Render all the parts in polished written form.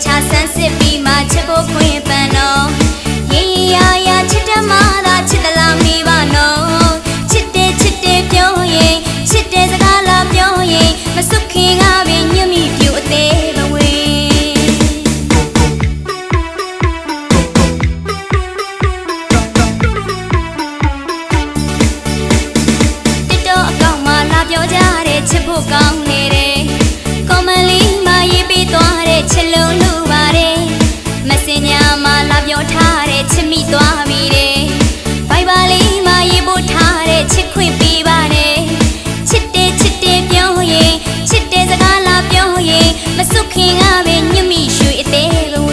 ချာဆန်းစစ်ပြီးမှချစ်ဖို့ခွင့်ပန်တော့ရေရာရာချစ်တမသာချစ်တလားမေးပါနော်ချစ်တယ်ပြောရင်ချစ်တယ်စကားလာပြောရင်မစွခင်ကပင်ညွတ်မိပြူအသေးဘဝချစ်ဖို့ကောင်းနေတယ်ကွန်မလီမရေးပေးသွားတဲ့ချစ်လုံးလူပါတယ်မစင်ညာမှာလာပြောထားတဲ့ချစ်မိသွားပြီတဲ့ဘိုင်ဘာလေးမရေးပို့ထားတဲ့ချစ်ခွင့်ပေးပါတယ်ချစ်တယ်ပြောရင်ချစ်တယ်စကားလာပြောရင်မစွခင်ကပဲညွတ်မိရွှေအသေးဘဝ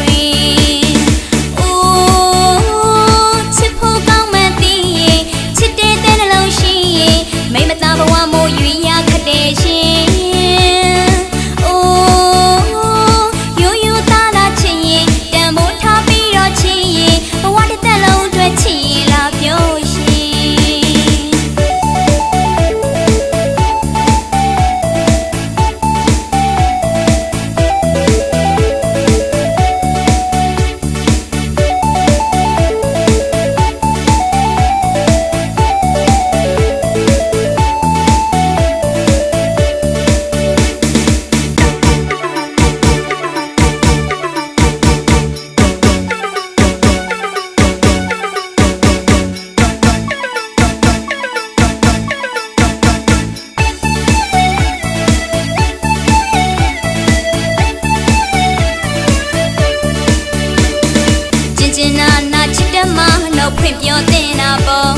အိုးချစ်ဖို့ကောင်းမှန်းသိရင်ချစ်တဲ့နှလုံးရှိရင်မိမသားဘဝမို့ရွေးရခက်တယ်ရှင်အိုးရိုးရိုးသားသားချစ်ရင်တန်ဖိုးထားပြီးတော့ချစ်ရင်ဘဝတစ်သက်လုံးအတွက်ချစ်ရင်လာပြောရှင်ဖွင့်ပြောတင်တာပေါ့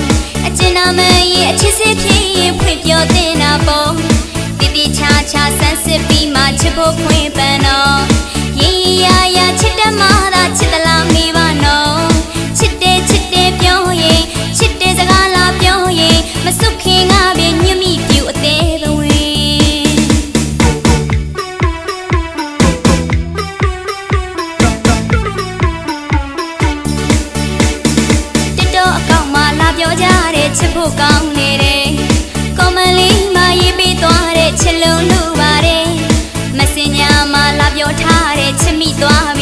အကျဉ်းနာမရဲ့အချစ်စစ်ဖြစ်ရင်ဖွင့်ပြောတင်တာပေါ့တိတိချာချာဆန်းစစ်ပြီးမှချစ်ဖို့ခွင့်ပန်တော့ရေရာရာချစ်တမသာချစ်တလားမေးပါနော်ချစ်တယ်ပြောရင်ချစ်တယ်စကားလာပြောရင်မစွခင်ကပင်ညွတ်မိပြူအသေးဘဝပြောကြတဲ့ချစ်ဖို့ကောင်းနေတယ်ကွန်မလီမရေးပေးသွားတဲ့ချစ်လုံးလူပါတယ်မစင်ညာမှာလာပြောထားတဲ့ချစ်မိသွား